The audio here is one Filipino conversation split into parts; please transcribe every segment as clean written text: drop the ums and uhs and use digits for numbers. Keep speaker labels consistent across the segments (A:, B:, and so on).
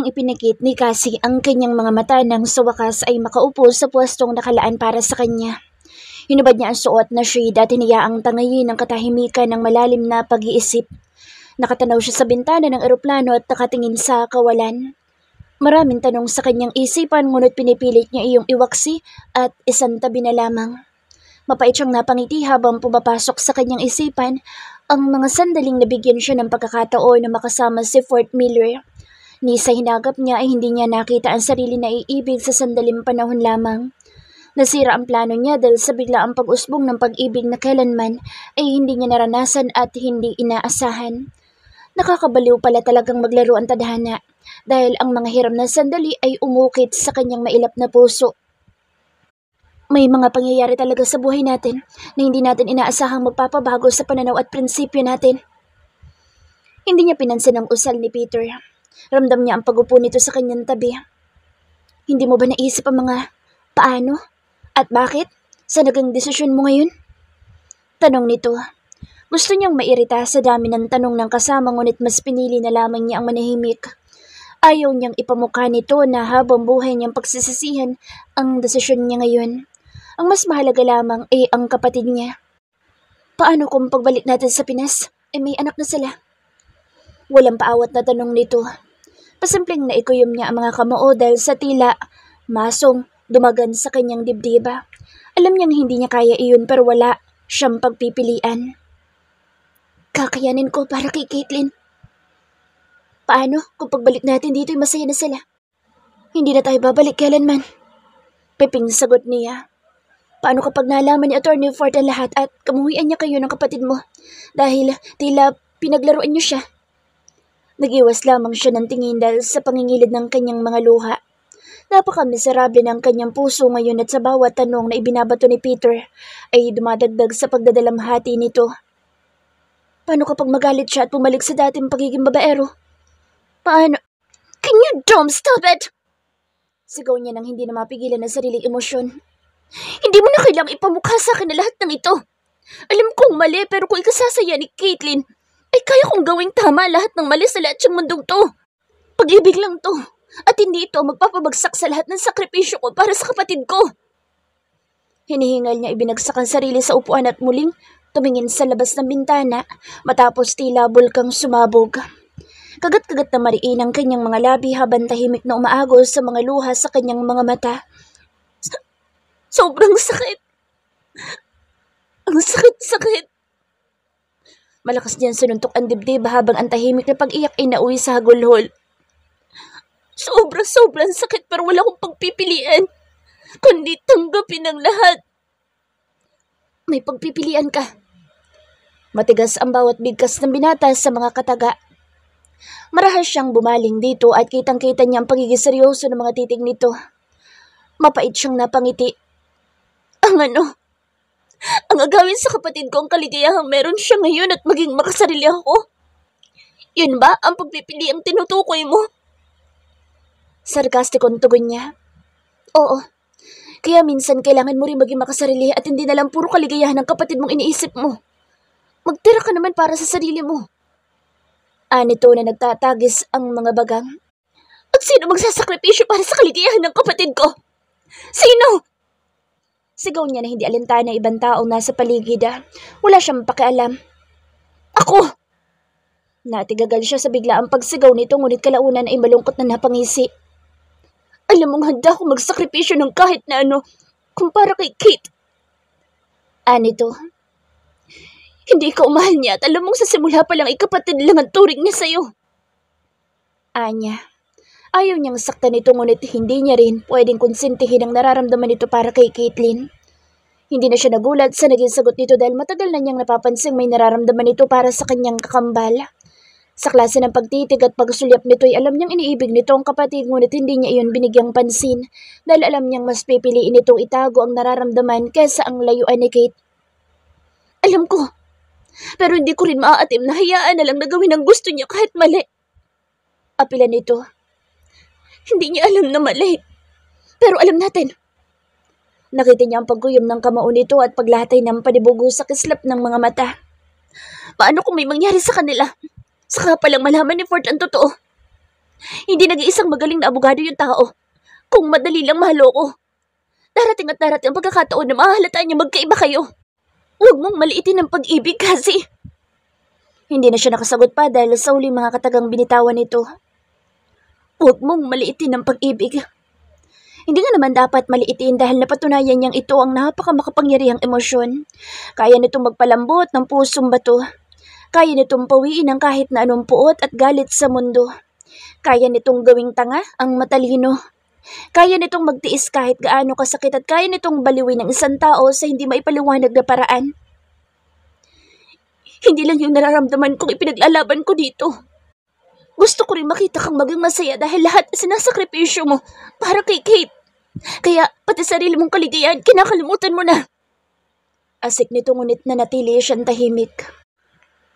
A: Muling ipinakit ni Cassie ang kanyang mga mata nang sa wakas ay makaupo sa pwestong nakalaan para sa kanya. Hinubad niya ang suot na shade at hiniyaang tangayin ng katahimikan ng malalim na pag-iisip. Nakatanaw siya sa bintana ng eroplano at nakatingin sa kawalan. Maraming tanong sa kanyang isipan ngunit pinipilit niya iyong iwaksi at isang tabi na lamang. Mapait siyang napangiti habang pumapasok sa kanyang isipan ang mga sandaling nabigyan siya ng pagkakataon na makasama si Fort Miller. Ni sa hinagap niya ay hindi niya nakita ang sarili na iibig sa sandaling panahon lamang. Nasira ang plano niya dahil sa biglaang pag-usbong ng pag-ibig na kailanman ay hindi niya naranasan at hindi inaasahan. Nakakabaliw pala talagang maglaro ang tadhana dahil ang mga hiram na sandali ay umukit sa kanyang mailap na puso. May mga pangyayari talaga sa buhay natin na hindi natin inaasahang magpapabago sa pananaw at prinsipyo natin. Hindi niya pinansin ang usal ni Peter. Ramdam niya ang pagupo nito sa kanyang tabi. Hindi mo ba naisip ang mga paano? At bakit? Sa naging desisyon mo ngayon? Tanong nito. Gusto niyang mairita sa dami ng tanong ng kasama ngunit mas pinili na lamang niya ang manahimik. Ayaw niyang ipamukha nito na habang buhay niyang pagsisisihan ang desisyon niya ngayon. Ang mas mahalaga lamang ay ang kapatid niya. Paano kung pagbalik natin sa Pinas ay may anak na sila? Walang paawat na tanong nito. Pasimpleng naikuyom niya ang mga kamao dahil sa tila masong dumagan sa kanyang dibdiba. Alam niyang hindi niya kaya iyon pero wala siyang pagpipilian. Kakayanin ko para kay Caitlin. Paano kung pagbalik natin dito ay masaya na sila? Hindi na tayo babalik kailanman. Peping sagot niya. Paano kapag nalaman ni Attorney Fort ang lahat at kamuhian niya kayo ng kapatid mo dahil tila pinaglaruan niyo siya? Nag-iwas lamang siya ng tingin dahil sa pangingilid ng kanyang mga luha. Napaka-miserable ng kanyang puso ngayon at sa bawat tanong na ibinabato ni Peter ay dumadagdag sa pagdadalamhati nito. Paano kapag magalit siya at bumalik sa dating pagiging babaero? Paano? Can you don't stop it? Sigaw niya nang hindi na mapigilan ang sariling emosyon. Hindi mo na kailangang ipamukha sa akin na lahat ng ito. Alam kong mali pero kung ikasasaya ni Caitlin, ay kaya kong gawing tama lahat ng mali sa lahat ng mundong to. Pag-ibig lang to. At hindi ito magpapabagsak sa lahat ng sakripisyo ko para sa kapatid ko. Hinihingal niya ibinagsak ang sarili sa upuan at muling tumingin sa labas ng bintana matapos tila bulkang sumabog. Kagat-kagat na mariin ang kanyang mga labi habang tahimik na umaagos sa mga luha sa kanyang mga mata. Sobrang sakit. Ang sakit-sakit. Malakas niyan sununtok ang dibdib habang ang tahimik na pag-iyak ay nauwi sa hagulhol. Sobrang sakit pero wala akong pagpipilian. Kundi tanggapin ang lahat. May pagpipilian ka. Matigas ang bawat bigkas ng binata sa mga kataga. Marahas siyang bumaling dito at kitang-kita niya ang pagiging seryoso ng mga titig nito. Mapait siyang napangiti. Ang agawin sa kapatid ko ang kaligayahang meron siya ngayon at maging makasarili ako. Yun ba ang pagpipili ang tinutukoy mo? Sarkastikong tugon niya. Oo. Kaya minsan kailangan mo rin maging makasarili at hindi na lang puro kaligayahan ng kapatid mong iniisip mo. Magtira ka naman para sa sarili mo. Anito na nagtatagis ang mga bagang. At sino magsasakripisyo para sa kaligayahan ng kapatid ko? Sino? Sigaw niya na hindi alintana ibang taong nasa paligid. Wala siyang pakialam. Ako! Natigagal siya sa biglaang pagsigaw nito ngunit kalaunan ay malungkot na napangisi. Alam mong handa akong magsakripisyo ng kahit na ano kumpara kay Kate. Anito. Hindi ka umahal niya at alam mong sa simula pa lang ikapatid lang ang turing niya sa'yo. Anya. Ayaw niyang saktan ito ngunit hindi niya rin pwedeng konsentihin ang nararamdaman nito para kay Caitlin. Hindi na siya nagulat sa naging sagot nito dahil matagal na niyang napapansing may nararamdaman ito para sa kanyang kakambal. Sa klase ng pagtitig at pagsulyap nito ay alam niyang iniibig nito ang kapatid ngunit hindi niya iyon binigyang pansin dahil alam niyang mas pipiliin itong itago ang nararamdaman kaysa ang layuan ni Kate. Alam ko, pero hindi ko rin maaatim na hayaan na lang na gawin ang gusto niya kahit mali. Apila nito. Hindi niya alam na mali. Pero alam natin. Nakita niya ang pagguyom ng kamao nito at paglatay ng panibugo sa kislap ng mga mata. Paano kung may mangyari sa kanila? Saka palang malaman ni Fort ang totoo. Hindi nag-iisang magaling na abogado yung tao. Kung madali lang mahaloko. Darating at darating ang pagkakataon na mahahalata niya magkaiba kayo. Huwag mong maliitin ang pag-ibig kasi. Hindi na siya nakasagot pa dahil sa huling mga katagang binitawan nito. Huwag mong maliitin ang pag-ibig. Hindi nga naman dapat maliitin dahil napatunayan niyang ito ang napakamakapangyarihang emosyon. Kaya nitong magpalambot ng pusong bato. Kaya nitong pawiin ang kahit na anong puot at galit sa mundo. Kaya nitong gawing tanga ang matalino. Kaya nitong magtiis kahit gaano kasakit at kaya nitong baliwin ng isang tao sa hindi maipaliwanag na paraan. Hindi lang yung nararamdaman kong ipinaglalaban ko dito. Gusto ko rin makita kang maging masaya dahil lahat sinasakripisyo mo para kay Kate. Kaya pati sarili mong kaligayahan kinakalimutan mo na. Asik nito ngunit nanatili siyang tahimik.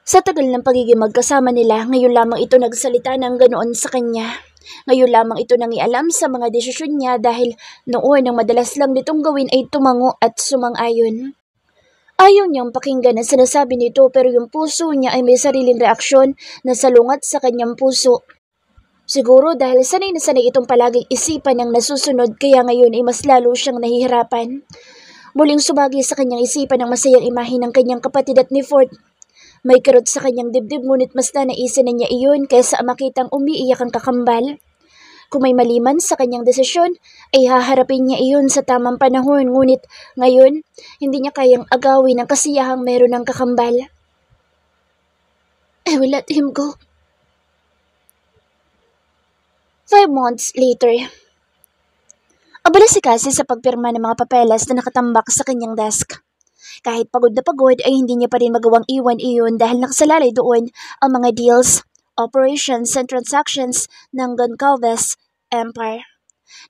A: Sa tagal ng pagiging magkasama nila, ngayon lamang ito nagsalita ng ganoon sa kanya. Ngayon lamang ito nangialam sa mga desisyon niya dahil noon ang madalas lang nitong gawin ay tumango at sumang-ayon. Ayaw niyang pakinggan ang sinasabi nito pero yung puso niya ay may sariling reaksyon na salungat sa kanyang puso. Siguro dahil sanay na sanay itong palaging isipan ng nasusunod kaya ngayon ay mas lalo siyang nahihirapan. Muling sumagi sa kanyang isipan ang masayang imahe ng kanyang kapatid at ni Ford. May kirot sa kanyang dibdib ngunit mas nanaisin na niya iyon kaysa makitang umiiyak ang kakambal. Kung may maliman sa kanyang desisyon, ay haharapin niya iyon sa tamang panahon ngunit ngayon, hindi niya kayang agawin ang kasiyahang meron ng kakambal. I will let him go. 5 months later. Abala si Cassie sa pagpirma ng mga papeles na nakatambak sa kanyang desk. Kahit pagod na pagod ay hindi niya pa rin magawang iwan iyon dahil nakasalalay doon ang mga deals, operations and transactions ng Goncalves Empire.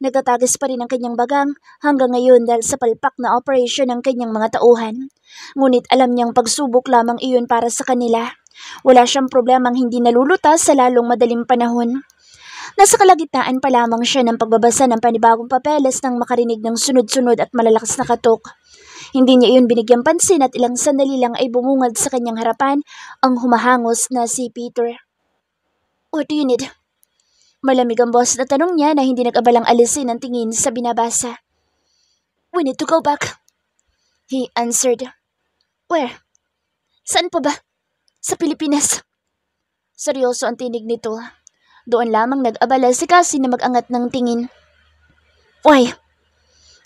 A: Nagtatagis pa rin ang kanyang bagang hanggang ngayon dahil sa palpak na operation ng kanyang mga tauhan. Ngunit alam niyang pagsubok lamang iyon para sa kanila. Wala siyang problemang hindi nalulutas sa lalong madaling panahon. Nasa kalagitnaan pa lamang siya ng pagbabasa ng panibagong papeles nang makarinig ng sunod-sunod at malalakas na katok. Hindi niya iyon binigyang pansin at ilang sandali lang ay bumungad sa kanyang harapan ang humahangos na si Peter. What do you need? Malamig ang boss na tanong niya na hindi nag-abalang alisin ang tingin sa binabasa. We need to go back. He answered. Where? Saan pa ba? Sa Pilipinas. Seryoso ang tinig nito. Doon lamang nag-abala si Cassie na mag-angat ng tingin. Why?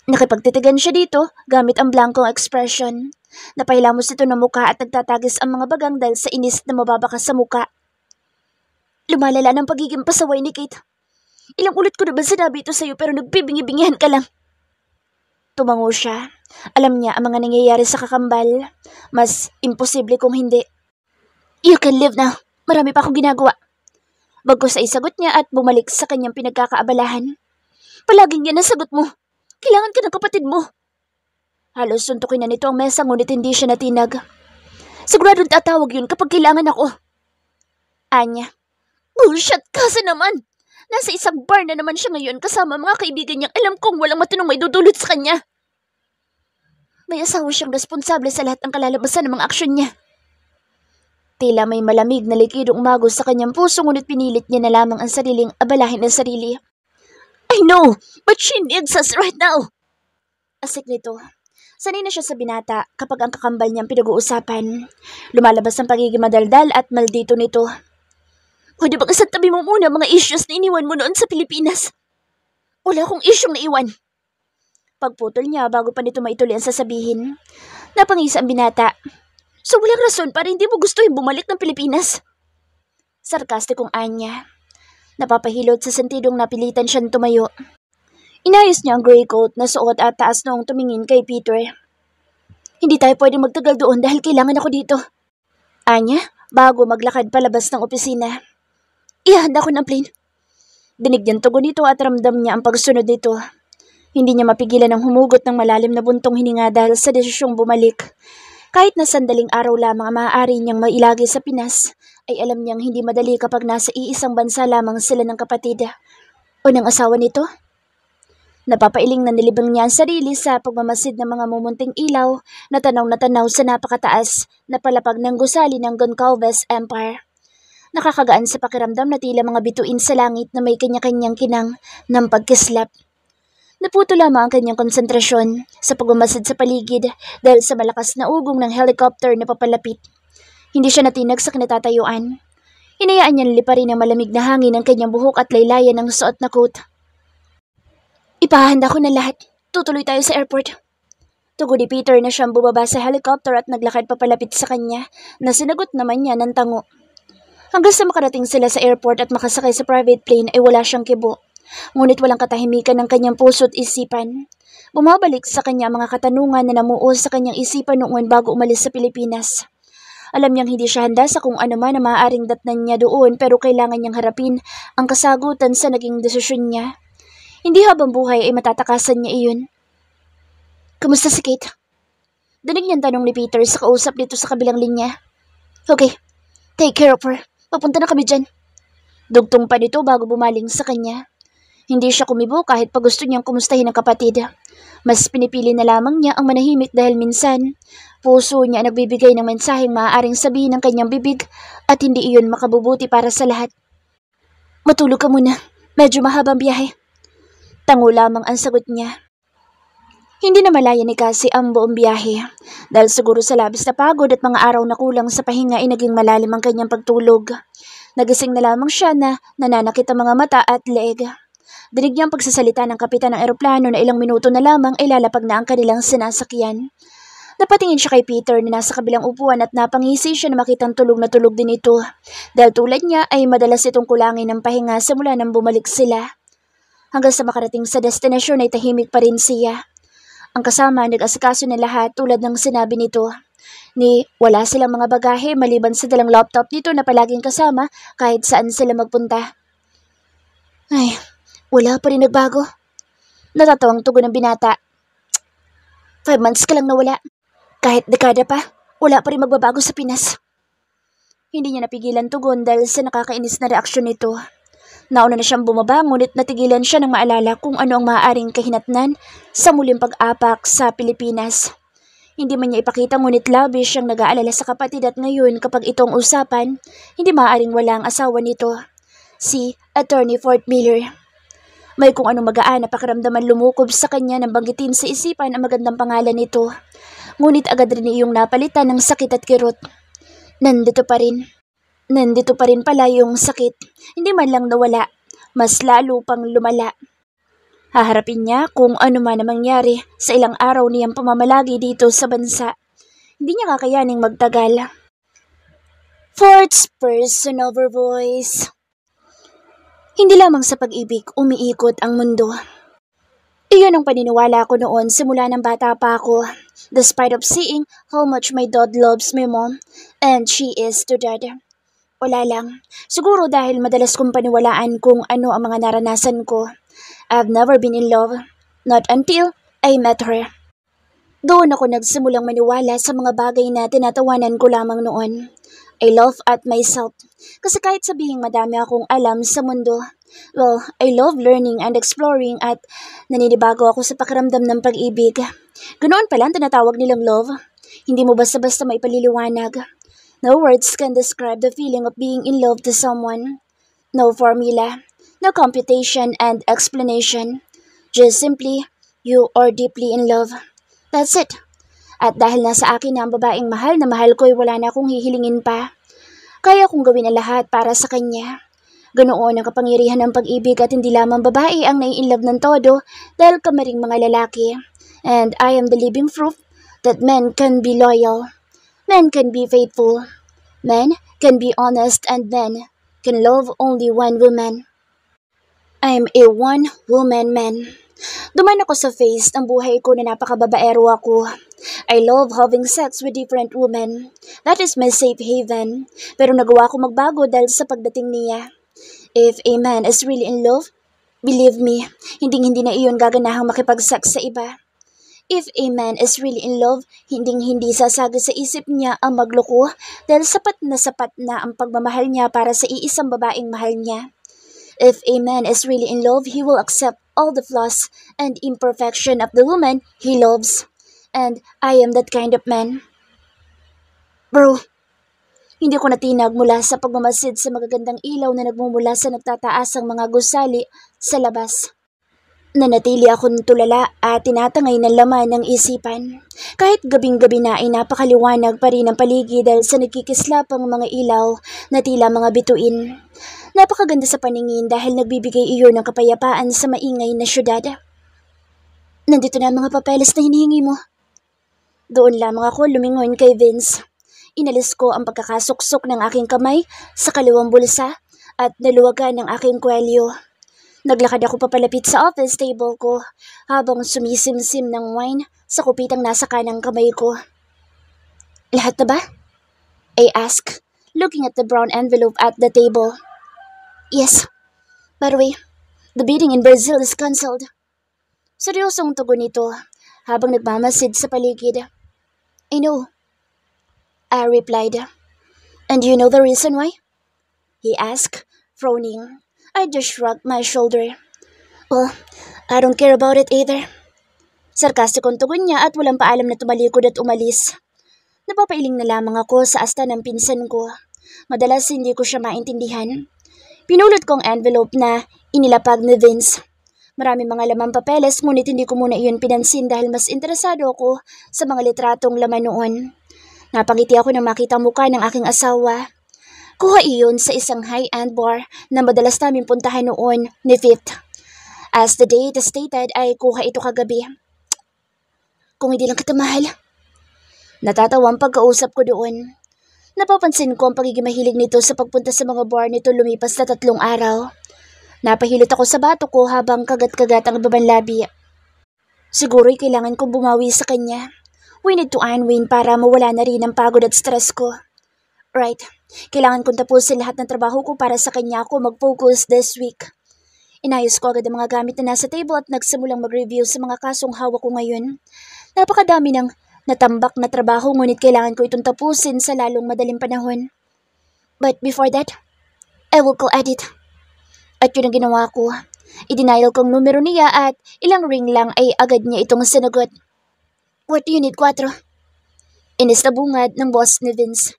A: Nakipagtitigan siya dito gamit ang blankong expression. Napahilamos ito ng muka at nagtatagis ang mga bagang dahil sa inis na mababakas sa muka. Lumalala ng pagiging pasaway ni Kate. Ilang ulit ko na ba sinabi ito sa'yo pero nagbibingi-bingihan ka lang. Tumango siya. Alam niya ang mga nangyayari sa kakambal. Mas imposible kung hindi. You can leave now. Marami pa akong ginagawa. Bagkus ay sagot niya at bumalik sa kanyang pinagkakaabalahan. Palaging yan ang sagot mo. Kailangan ka ng kapatid mo. Halos suntukin na nito ang mesa ngunit hindi siya natinag. Siguradong tatawag yun kapag kailangan ako. Anya. Bullshit kasi naman. Nasa isang bar na naman siya ngayon kasama mga kaibigan niyang alam kong walang matinong may dudulot sa kanya. May asawa siyang responsable sa lahat ng kalalabasan ng mga aksyon niya. Tila may malamig na likidong umagos sa kanyang puso ngunit pinilit niya na lamang ang sariling abalahin ng sarili. I know, but she needs us right now. Asik nito. Sanay na siya sa binata kapag ang kakambal niyang pinag-uusapan. Lumalabas ang pagiging madaldal at maldito nito. Pwede bang isantabi mo muna mga issues na iniwan mo noon sa Pilipinas? Wala akong isyong naiwan. Pagputol niya bago pa nito maituloy ang sasabihin. Napangisa ang binata. So walang rason para hindi mo gusto yung bumalik ng Pilipinas? Sarkastikong anya. Napapahilot sa sentidong napilitan siyang tumayo. Inayos niya ang gray coat na suot at taas noong tumingin kay Peter. Hindi tayo pwedeng magtagal doon dahil kailangan ako dito. Anya, bago maglakad palabas ng opisina. Ihanda ko ng plane. Dinig niyang tugon nito at ramdam niya ang pagsunod nito. Hindi niya mapigilan ang humugot ng malalim na buntong hininga dahil sa desisyong bumalik. Kahit na sandaling araw lamang ang maaari niyang mailagi sa Pinas, ay alam niyang hindi madali kapag nasa iisang bansa lamang sila ng kapatid. O ng asawa nito? Napapailing na nilibang niya ang sarili sa pagmamasid ng mga mumunting ilaw na tanaw sa napakataas na palapag ng gusali ng Goncalves Empire. Nakakagaan sa pakiramdam na tila mga bituin sa langit na may kanya-kanyang kinang ng pagkislap. Naputo lamang ang kanyang konsentrasyon sa pagmamasad sa paligid dahil sa malakas na ugong ng helicopter na papalapit. Hindi siya natinag sa kinatatayuan. Hinayaan niya liparin ang malamig na hangin ng kanyang buhok at laylayan ng suot na coat. Ipahanda ko na lahat. Tutuloy tayo sa airport. Tugo ni Peter na siyang bumaba sa helicopter at naglakad papalapit sa kanya na sinagot naman niya ng tango. Hanggang sa makarating sila sa airport at makasakay sa private plane ay wala siyang kibo. Ngunit walang katahimikan ng kanyang puso't isipan. Bumabalik sa kanya ang mga katanungan na namuo sa kanyang isipan noon bago umalis sa Pilipinas. Alam niyang hindi siya handa sa kung ano man na maaaring datnan niya doon pero kailangan niyang harapin ang kasagutan sa naging desisyon niya. Hindi habang buhay ay matatakasan niya iyon. Kamusta si Kate? Dinig niyang tanong ni Peter sa kausap dito sa kabilang linya. Okay, take care of her. Papunta na kami dyan. Dugtong pa nito bago bumaling sa kanya. Hindi siya kumibo kahit pa gusto niyang kumustahin ang kapatid. Mas pinipili na lamang niya ang manahimik dahil minsan, puso niya nagbibigay ng mensaheng maaaring sabihin ng kanyang bibig at hindi iyon makabubuti para sa lahat. Matulog ka muna. Medyo mahabang biyahe. Tango lamang ang sagot niya. Hindi na malaya ni Cassie ang buong biyahe dahil siguro sa labis na pagod at mga araw na kulang sa pahinga ay naging malalim ang kanyang pagtulog. Nagising na lamang siya na nananakit ang mga mata at leeg. Dinig niya ang pagsasalita ng kapitan ng eroplano na ilang minuto na lamang ay lalapag na ang kanilang sinasakyan. Napatingin siya kay Peter na nasa kabilang upuan at napangisi siya na makitang tulog na tulog din ito dahil tulad niya ay madalas itong kulangin ng pahinga simula nang bumalik sila. Hanggang sa makarating sa destinasyon ay tahimik pa rin siya. Ang kasama nag-asikaso na lahat tulad ng sinabi nito. Wala silang mga bagahe maliban sa dalang laptop nito na palaging kasama kahit saan sila magpunta. Ay, wala pa rin nagbago. Natatawang tugon ng binata. 5 months ka lang nawala. Kahit dekada pa, wala pa rin magbabago sa Pinas. Hindi niya napigilan tugon dahil sa nakakainis na reaksyon nito. Nauna na siyang bumaba ngunit natigilan siya nang maalala kung ano ang maaaring kahinatnan sa muling pag-apak sa Pilipinas. Hindi man niya ipakita ngunit labis siyang nag-aalala sa kapatid at ngayon kapag itong usapan, hindi maaaring wala ang asawa nito, si Attorney Fort Miller. May kung anong magaan na pakiramdaman lumukob sa kanya nang banggitin sa isipan ang magandang pangalan nito. Ngunit agad rin iyong napalitan ng sakit at kirot. Nandito pa rin pala yung sakit. Hindi man lang nawala, mas lalo pang lumala. Haharapin niya kung ano man ang mangyari sa ilang araw niyang pamamalagi dito sa bansa. Hindi niya kakayaning magtagal. Fort's personal voice. Hindi lamang sa pag-ibig umiikot ang mundo. Iyon ang paniniwala ko noon simula ng bata pa ako. Despite of seeing how much my dad loves my mom and she is to dad. Wala lang. Siguro dahil madalas kong paniwalaan kung ano ang mga naranasan ko. I've never been in love. Not until I met her. Doon ako nagsimulang maniwala sa mga bagay na tinatawanan ko lamang noon. I laugh at myself. Kasi kahit sabihing madami akong alam sa mundo, well, I love learning and exploring at naninibago ako sa pakiramdam ng pag-ibig. Ganoon pala ang tinatawag nilang love. Hindi mo basta-basta maipaliliwanag. No words can describe the feeling of being in love to someone. No formula, no computation and explanation. Just simply, you are deeply in love. That's it. At dahil nasa akin na ang babaeng mahal na mahal ko ay wala na akong hihilingin pa. Kaya kong gawin ang lahat para sa kanya. Ganoon ang kapangyarihan ng pag-ibig at hindi lamang babae ang nai-inlove ng todo dahil kami ring mga lalaki. And I am the living proof that men can be loyal. Men can be faithful. Men can be honest and men can love only one woman. I'm a one-woman man. Duman ako sa face ng buhay ko na napakababaero ako. I love having sex with different women. That is my safe haven. Pero nagawa ko magbago dahil sa pagdating niya. If a man is really in love, believe me, hindi na iyon gaganahang makipag-sex sa iba. If a man is really in love, hindi sasagad sa isip niya ang magloko dahil sapat na ang pagmamahal niya para sa iisang babaeng mahal niya. If a man is really in love, he will accept all the flaws and imperfection of the woman he loves. And I am that kind of man. Bro, Hindi ko natinag mula sa pagmamasid sa magagandang ilaw na nagmumula sa nagtataasang mga gusali sa labas. Nanatili akong tulala at tinatangay ng laman ng isipan. Kahit gabing-gabi na ay napakaliwanag pa rin ang paligid dahil sa nagkikislapang mga ilaw na tila mga bituin. Napakaganda sa paningin dahil nagbibigay iyon ng kapayapaan sa maingay na syudad. Nandito na ang mga papeles na hinihingi mo. Doon lamang ako lumingon kay Vince. Inalis ko ang pagkakasuksok ng aking kamay sa kaliwang bulsa at naluwagan ng aking kwelyo. Naglakad ako papalapit sa office table ko habang sumisimsim ng wine sa kupitang nasa kanang kamay ko. Lahat na ba? I asked, looking at the brown envelope at the table. Yes. By the way, the bidding in Brazil is cancelled. Seryosong tugon nito habang nagmamasid sa paligid. I know. I replied. And you know the reason why? He asked, frowning. I just shrugged my shoulder. Well, I don't care about it either. Sarkastikong tugon niya at walang paalam na tumalikod at umalis. Napapailing na lamang ako sa asta ng pinsan ko. Madalas hindi ko siya maintindihan. Pinulot ko ang envelope na inilapag ni Vince. Marami mga lamang papeles ngunit hindi ko muna iyon pinansin dahil mas interesado ako sa mga litratong laman noon. Napangiti ako nang makita ang mukha ng aking asawa. Kuha iyon sa isang high-end bar na madalas namin puntahan noon ni Fifth. As the date stated ay kuha ito kagabi. Kung hindi lang kita mahal. Natatawa ang pagkausap ko doon. Napapansin ko ang pagiging mahilig nito sa pagpunta sa mga bar nito lumipas na 3 araw. Napahilot ako sa bato ko habang kagat-kagat ang ibabang labi. Siguro'y kailangan kong bumawi sa kanya. We need to unwind para mawala na rin ang pagod at stress ko. Right. Kailangan kong tapusin lahat ng trabaho ko para sa kanya ako mag-focus this week. Inayos ko agad ang mga gamit na nasa table at nagsimulang mag-review sa mga kasong hawak ko ngayon. Napakadami ng natambak na trabaho ngunit kailangan ko itong tapusin sa lalong madaling panahon. But before that, I will call Edith. At yun ang ginawa ko. I-denial kong numero niya at ilang ring lang ay agad niya itong sinagot. What do you need, 4? Inis na bungad ng boss ni Vince.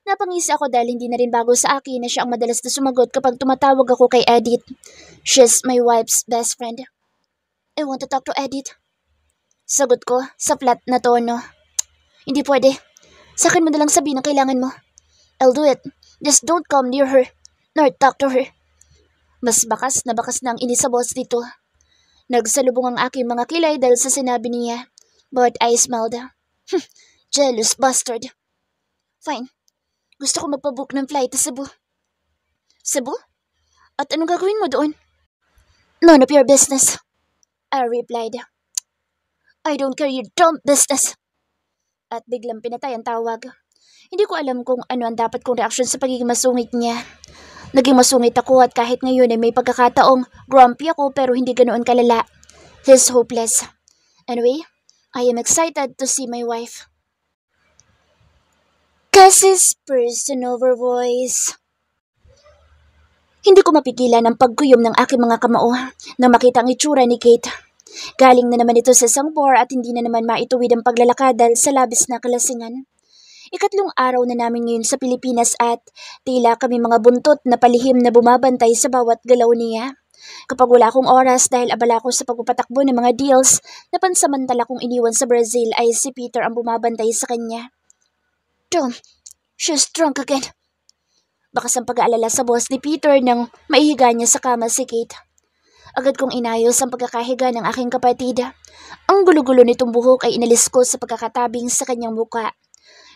A: Napangisi ako dahil hindi na rin bago sa akin na siya ang madalas na sumagot kapag tumatawag ako kay Edith. She's my wife's best friend. I want to talk to Edith. Sagot ko sa flat na tono. Hindi pwede. Sa akin mo nalang sabihin ang kailangan mo. I'll do it. Just don't come near her, nor talk to her. Mas bakas na ang inis sa boss dito. Nagsalubong ang aking mga kilay dahil sa sinabi niya. But I smiled. Jealous bastard. Fine. Gusto ko magpabook ng flight sa Cebu. Cebu? At anong gagawin mo doon? None of your business. I replied. I don't care your dumb business. At biglang pinatay ang tawag. Hindi ko alam kung ano ang dapat kong reaksyon sa pagiging masungit niya. Naging masungit ako at kahit ngayon ay may pagkakataong grumpy ako pero hindi ganoon kalala. He's hopeless. Anyway, I am excited to see my wife. Cassie's personal voice. Hindi ko mapigilan ang pagkuyom ng aking mga kamao nang makita ang itsura ni Kate. Galing na naman ito sa isang bar at hindi na naman maituwid ang paglalakad dahil sa labis na kalasingan. 3 araw na namin ngayon sa Pilipinas at tila kami mga buntot na palihim na bumabantay sa bawat galaw niya. Kapag wala akong oras dahil abala ko sa pagpapatakbo ng mga deals na pansamantala kong iniwan sa Brazil ay si Peter ang bumabantay sa kanya. Tom, she's drunk again. Bakas ang pag-aalala sa boss ni Peter nang maihiga niya sa kama si Kate. Agad kong inayos ang pagkakahiga ng aking kapatid. Ang gulo-gulo nitong buhok ay inalis ko sa pagkakatabing sa kanyang muka.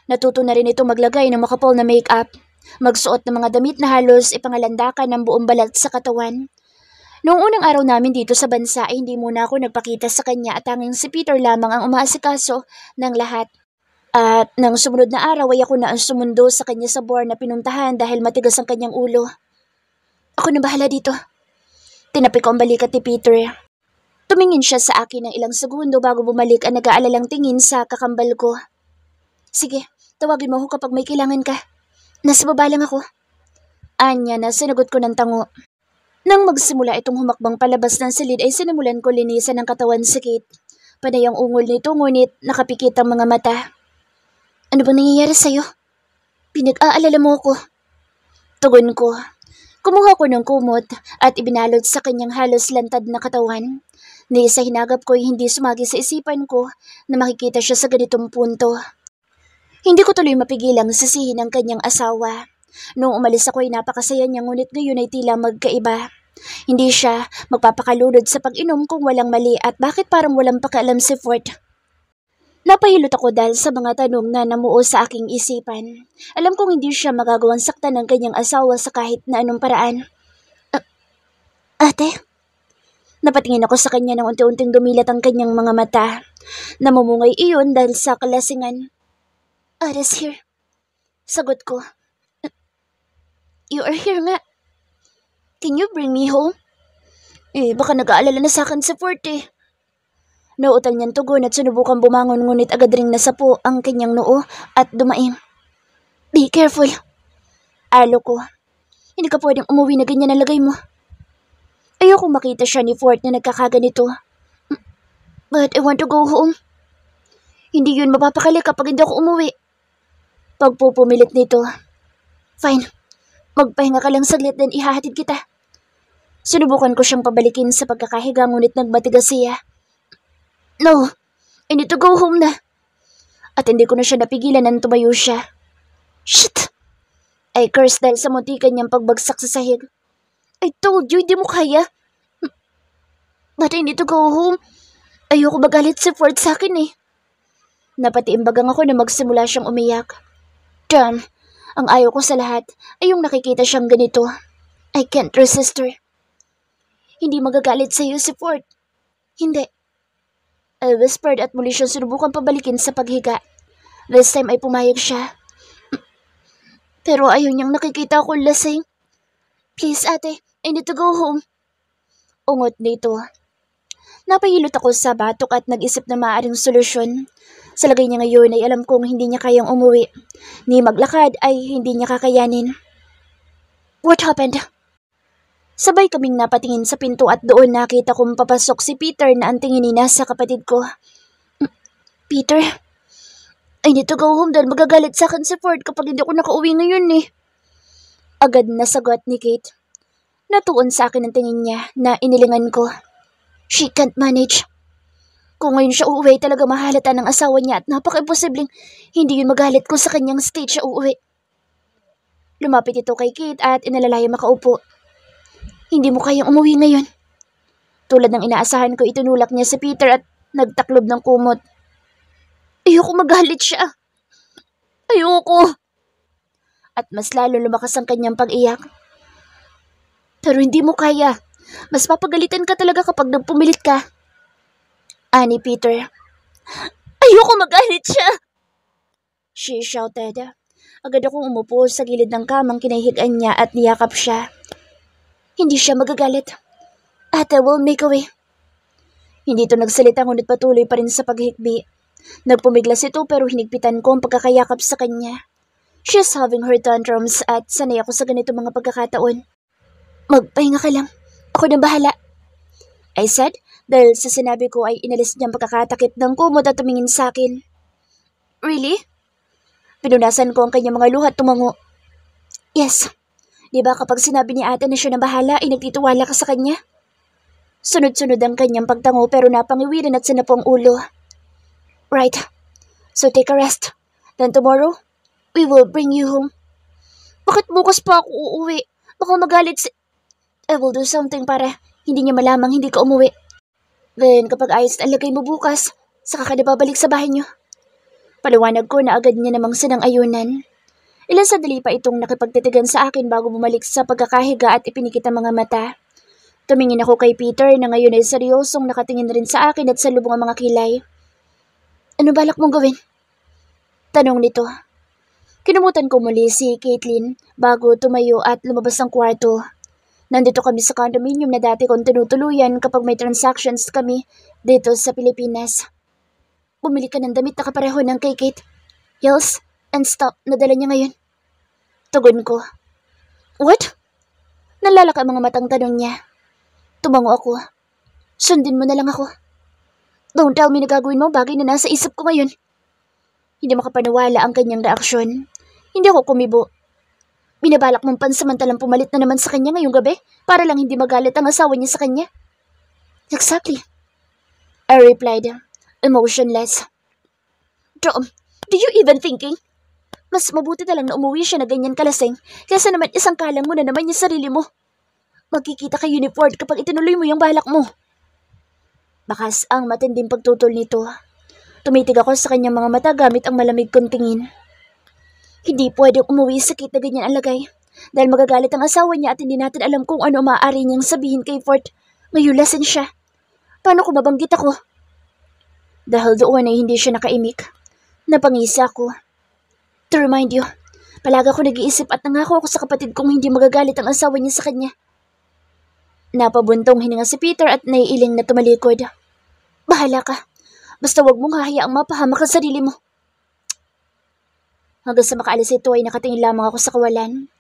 A: Natuto na rin ito maglagay ng makapal na make-up, magsuot ng mga damit na halos ipangalandakan ng buong balat sa katawan. Noong unang araw namin dito sa bansa ay hindi muna ako nagpakita sa kanya at tanging si Peter lamang ang umaasikaso ng lahat. At nang sumunod na araw ay ako na ang sumundo sa kanya sa bar na pinuntahan dahil matigas ang kanyang ulo. Ako na bahala dito. Tinapik ko ang balikat ni Peter. Tumingin siya sa akin ng ilang segundo bago bumalik ang nag-aalalang tingin sa kakambal ko. Sige, tawagin mo ako kapag may kailangan ka. Nasa baba lang ako. Anya na sinagot ko ng tango. Nang magsimula itong humakbang palabas ng silid ay sinimulan ko linisan ng katawan si Kate. Panay ang ungol nito ngunit nakapikit ang mga mata. Ano bang nangyayari sa'yo? Pinag-aalala mo ko. Tugon ko. Kumuha ko ng kumot at ibinalot sa kanyang halos lantad na katawan. Ni sa hinagap ko'y hindi sumagi sa isipan ko na makikita siya sa ganitong punto. Hindi ko tuloy mapigilang sisihin ang kanyang asawa. Noong umalis ako'y napakasaya niya ngunit ngayon ay tila magkaiba. Hindi siya magpapakalunod sa pag-inom kung walang mali at bakit parang walang pakialam si Fort. Napahilot ako dahil sa mga tanong na namuo sa aking isipan. Alam kong hindi siya magagawang saktan ng kanyang asawa sa kahit na anong paraan. Ate? Napatingin ako sa kanya nang unti-unting dumilat ang kanyang mga mata. Namumungay iyon dahil sa kalasingan. Ada's here. Sagot ko. You are here nga. Can you bring me home? Baka nag-aalala na sa akin sa Fort eh. Nautal niyang tugon at sinubukan bumangon ngunit agad ring nasapo ang kanyang noo at dumaing. Be careful. Alo ko. Hindi ka pwedeng umuwi na ganyan ang lagay mo. Ayoko makita siya ni Fort na nagkakaganito. But I want to go home. Hindi yun mapapakali kapag hindi ako umuwi. Pagpupumilit nito. Fine. Magpahinga ka lang saglit then ihahatid kita. Sinubukan ko siyang pabalikin sa pagkakahiga ngunit nagmatigas siya. No, I need to go home na. At hindi ko na siya napigilan nang tumayo siya. Shit! I cursed dahil sa muntikan niyang pagbagsak sa sahig. I told you, hindi mo kaya. But I need to go home. Ayoko magalit si Ford sa akin eh. Napatiimbagang ako na magsimula siyang umiyak. Damn, ang ayaw ko sa lahat ay yung nakikita siyang ganito. I can't resist her. Hindi magagalit sa iyo si Ford. Hindi. I whispered at muli siyang sinubukan pabalikin sa paghiga. This time ay pumayag siya. Pero ayaw niyang nakikita akong lasing. Please ate, I need to go home. Ungot nito. Napahilot ako sa batok at nag-isip na maaaring solusyon. Sa lagay niya ngayon ay alam kong hindi niya kayang umuwi. Ni maglakad ay hindi niya kakayanin. What happened? Sabay kaming napatingin sa pinto at doon nakita kong papasok si Peter na ang tingin ni nasa kapatid ko. Peter, I need to go home dahil magagalit sa akin si Ford kapag hindi ako nakauwi ngayon eh. Agad na sagot ni Kate. Natuon sa akin ang tingin niya na inilingan ko. She can't manage. Kung ngayon siya uuwi talaga mahalata ng asawa niya at napaka-imposibleng hindi yun magalit kung sa kanyang stage siya uuwi. Lumapit ito kay Kate at inalalaya makaupo. Hindi mo kayang umuwi ngayon. Tulad ng inaasahan ko, itinulak niya si Peter at nagtaklob ng kumot. Ayoko magalit siya. Ayoko. At mas lalo lumakas ang kanyang pag-iyak. Pero hindi mo kaya. Mas papagalitan ka talaga kapag nagpumilit ka. Ani Peter. Ayoko magalit siya. She shouted. Agad akong umupo sa gilid ng kamang kinahihigan niya at niyakap siya. Hindi siya magagalit. Ate will make a way. Hindi ito nagsalita ngunit patuloy pa rin sa paghikbi. Nagpumiglas ito pero hinigpitan ko ang pagkakayakap sa kanya. She's having her tantrums at sanay ako sa ganito mga pagkakataon. Magpahinga ka lang. Ako na bahala. I said dahil sa sinabi ko ay inalis niyang pagkakatakip ng kumot at tumingin sa akin. Really? Pinunasan ko ang kanyang mga luha at tumango. Yes. Diba kapag sinabi ni ate na siya na bahala ay nagtitiwala ka sa kanya? Sunod-sunod ang kanyang pagtango pero napangiwirin at sinapo ang ulo. Right. So take a rest. Then tomorrow, we will bring you home. Bakit bukas pa ako uuwi? Baka magalit si... I will do something para hindi niya malamang hindi ka umuwi. Then kapag ayos na lagay mo bukas, saka ka na babalik sa bahay niyo. Paliwanag ko na agad niya namang sinang-ayunan. Ilang sandali pa itong nakipagtitigan sa akin bago bumalik sa pagkakahiga at ipinikit ang mga mata. Tumingin ako kay Peter na ngayon ay seryosong nakatingin rin sa akin at sa lubong ang mga kilay. Ano balak mong gawin? Tanong nito. Kinumutan ko muli si Caitlin bago tumayo at lumabas ng kwarto. Nandito kami sa condominium na dati kong tinutuluyan kapag may transactions kami dito sa Pilipinas. Bumili ka ng damit na kapareho ng kay Kate. Heels and stop na dala niya ngayon. Tugon ko. What? Nalalaka ang mga matang tanong niya. Tumango ako. Sundin mo na lang ako. Don't tell me na gagawin mo bagay na nasa isip ko ngayon. Hindi makapaniwala ang kanyang reaksyon. Hindi ako kumibo. Binabalak mong pansamantalang pumalit na naman sa kanya ngayong gabi para lang hindi magalit ang asawa niya sa kanya. Exactly. I replied, emotionless. Do you even thinking? Mas mabuti na lang na umuwi siya na ganyan kalasing kaysa naman isang kalang mo na naman yung sarili mo. Magkikita kay Uniford kapag itinuloy mo yung balak mo. Bakas ang matinding pagtutol nito. Tumitig ako sa kanyang mga mata gamit ang malamig kong tingin. Hindi pwedeng umuwi sa kit na ganyan ang lagay dahil magagalit ang asawa niya at hindi natin alam kung ano maaari niyang sabihin kay Ford. Mayulasin siya. Paano kung mabanggit ako? Dahil doon ay hindi siya nakaimik. Napangisa ako. To remind you, palagi ako nag-iisip at nangako ako sa kapatid kong hindi magagalit ang asawa niya sa kanya. Napabuntong hininga si Peter at naiiling na tumalikod. Bahala ka. Basta wag mong hahayaang mapahamak ang sarili mo. Hanggang sa makaalis ito ay nakatingin lamang ako sa kawalan.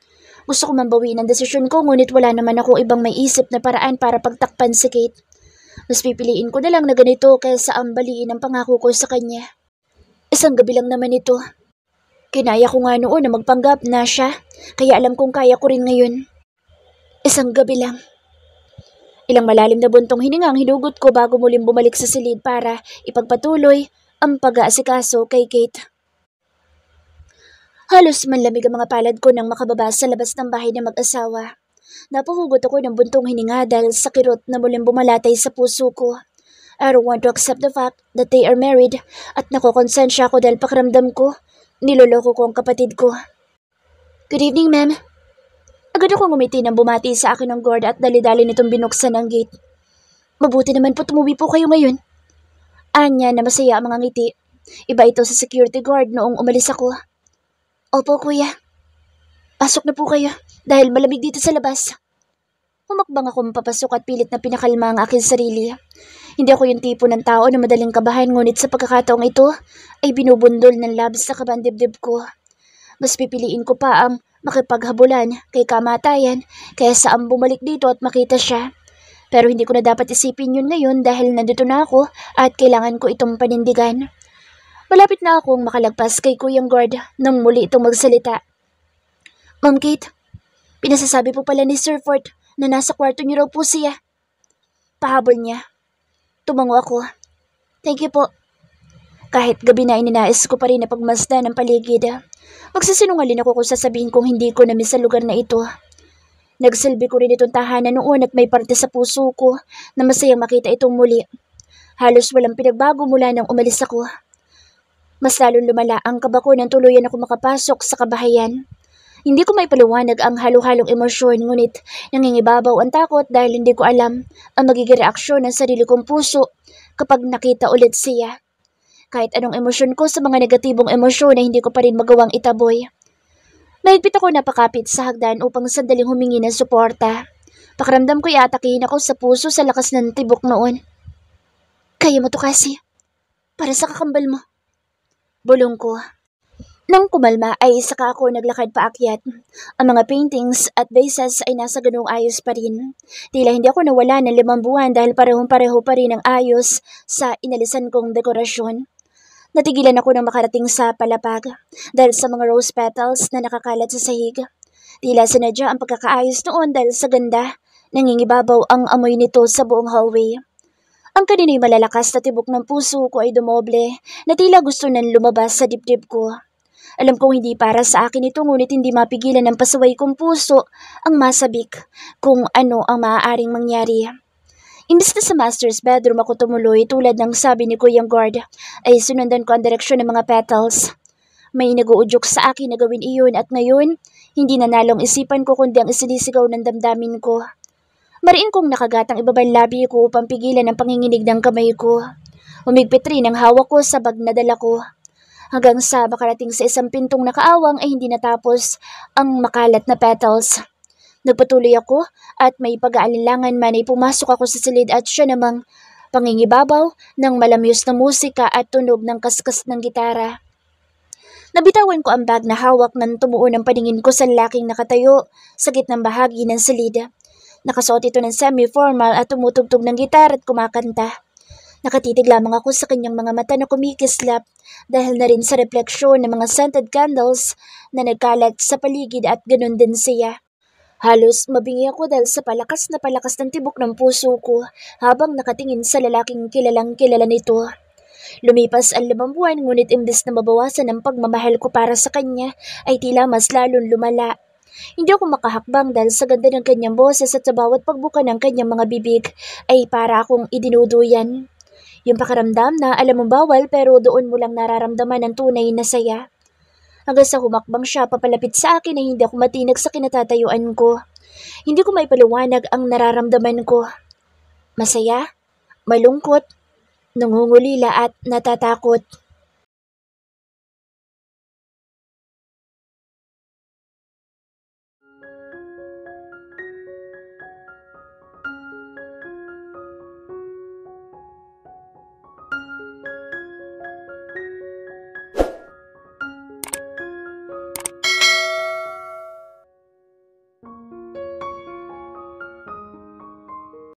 A: Gusto ko mambawiin ang desisyon ko ngunit wala naman ako ibang may isip na paraan para pagtakpan si Kate. Mas pipiliin ko na lang na ganito kaysa ambaliin ang pangako ko sa kanya. Isang gabi lang naman ito. Kinaya ko nga noon na magpanggap na siya, kaya alam kong kaya ko rin ngayon. Isang gabi lang. Ilang malalim na buntong hininga ang hinugot ko bago muling bumalik sa silid para ipagpatuloy ang pag-aasikaso kay Kate. Halos manlamig ang mga palad ko nang makababa sa labas ng bahay ng mag-asawa. Napahugot ako ng buntong hininga dahil sa kirot na muling bumalatay sa puso ko. I don't want to accept the fact that they are married at nakokonsensya ako dahil pakiramdam ko, niloloko ko ang kapatid ko. Good evening, ma'am. Agad akong umiti nang bumati sa akin ng guard at dali-dali nitong binuksan ang gate. Mabuti naman po tumuwi po kayo ngayon. Anya na masaya ang mga ngiti. Iba ito sa security guard noong umalis ako. Opo, kuya. Pasok na po kayo dahil malamig dito sa labas. Humakbang ako mapapasok at pilit na pinakalma ang aking sarili. Hindi ako yung tipo ng tao na madaling kabahan ngunit sa pagkakataong ito ay binubundol ng labs sa kabandibdib ko. Mas pipiliin ko pa ang makipaghabulan kay kamatayan kaysa ang bumalik dito at makita siya. Pero hindi ko na dapat isipin yun ngayon dahil nandito na ako at kailangan ko itong panindigan. Malapit na akong makalagpas kay Kuyang Guard nang muli itong magsalita. Ma'am Kate, pinasasabi po pala ni Sir Ford na nasa kwarto niyo raw po siya. Pahabol niya. Tumango ako. Thank you po. Kahit gabi na ininais ko pa rin na pagmasdan ng paligid. Magsisinungaling ako kung sasabihin kong hindi ko na-miss sa lugar na ito. Nagsilbi ko rin itong tahanan noon at may parte sa puso ko na masayang makita itong muli. Halos walang pinagbago mula nang umalis ako. Mas lalong lumala ang kaba ko nang tuluyan ako makapasok sa kabahayan. Hindi ko maipaliwanag ang halo-halong emosyon ngunit nangingibabaw ang takot dahil hindi ko alam ang magiging reaksyon ng sarili kong puso kapag nakita ulit siya. Kahit anong emosyon ko sa mga negatibong emosyon ay hindi ko pa rin magawang itaboy. Mahigpit ako napakapit sa hagdan upang sandaling humingi ng suporta. Pakiramdam ko iatakihin ako sa puso sa lakas ng tibok noon. Kaya mo to kasi. Para sa kakambal mo. Bulong ko. Nang kumalma ay saka ako naglakad paakyat. Ang mga paintings at vases ay nasa ganung ayos pa rin. Tila hindi ako nawala ng 5 buwan dahil parehong-pareho pa rin ang ayos sa inalisan kong dekorasyon. Natigilan ako nang makarating sa palapag dahil sa mga rose petals na nakakalat sa sahig. Tila sinadya ang pagkakaayos noon dahil sa ganda, nangingibabaw ang amoy nito sa buong hallway. Ang kanina'y malalakas na tibok ng puso ko ay dumoble na tila gusto nang lumabas sa dibdib ko. Alam kong hindi para sa akin ito ngunit hindi mapigilan ng pasaway kong puso ang masabik kung ano ang maaaring mangyari. Imbes na sa master's bedroom ako tumuloy tulad ng sabi ni Kuyang Guard ay sunundan ko ang direksyon ng mga petals. May nag-uudyok sa akin na gawin iyon at ngayon hindi nanalong isipan ko kundi ang isinisigaw ng damdamin ko. Mariin kong nakagatang ibabang labi ko upang pigilan ang panginginig ng kamay ko. Humigpit rin ang hawak ko sa bag na dala ko. Hanggang sa makarating sa isang pintong nakaawang ay hindi natapos ang makalat na petals. Nagpatuloy ako at may pag-aalinlangan man ay pumasok ako sa silid at siya namang pangingibabaw ng malamyos na musika at tunog ng kaskas ng gitara. Nabitawan ko ang bag na hawak nang tumuon ang paningin ko sa lalaking nakatayo sa gitnang bahagi ng silid. Nakasuot ito ng semi-formal at tumutugtog ng gitar at kumakanta. Nakatitig lamang ako sa kanyang mga mata na kumikislap dahil na rin sa refleksyon ng mga scented candles na nagkalat sa paligid at ganun din siya. Halos mabingi ako dahil sa palakas ng tibok ng puso ko habang nakatingin sa lalaking kilalang kilala nito. Lumipas ang 5 buwan ngunit imbes na mabawasan ang pagmamahal ko para sa kanya ay tila mas lalong lumala. Hindi ako makahakbang dahil sa ganda ng kanyang boses at sa bawat pagbuka ng kanyang mga bibig ay para akong idinuduyan. Yung pakiramdam na alam mong bawal pero doon mo lang nararamdaman ang tunay na saya. Hanggang sa humakbang siya papalapit sa akin ay hindi ako matinag sa kinatatayuan ko. Hindi ko maipaliwanag ang nararamdaman ko. Masaya, malungkot, nangungulila at natatakot.